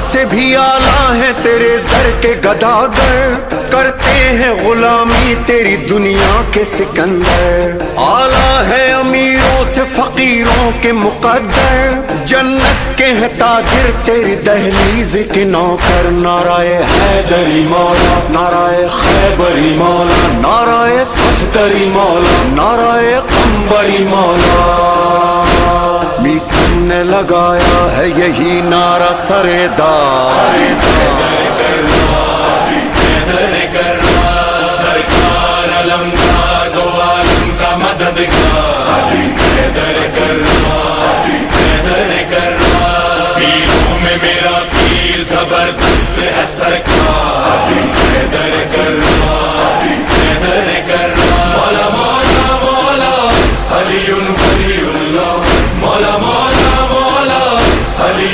سے بھی اعلیٰ ہیں تیرے در کے گداگر، کرتے ہیں غلامی تیری دنیا کے سکندر، اعلیٰ ہے امیروں سے فقیروں کے مقدر، جنت کے ہیں تاجر تیری دہلیز کے نوکر، نعرہ حیدری مولا، نعرہ خیبری مولا، نعرہ صفدری مولا، نعرہ قمبری مولا، میسن نے لگایا ہے یہی نعرہ سردار، سرکار علمدار دو عالم کا مددگار، حیدر کرار، حیدر کرار، پیروں میں میرا پیر زبردست ہے سرکار، حیدر کرار، حیدر کرار، مولا مولا مولا علی ولی اللہ، مولا مولا مولا علی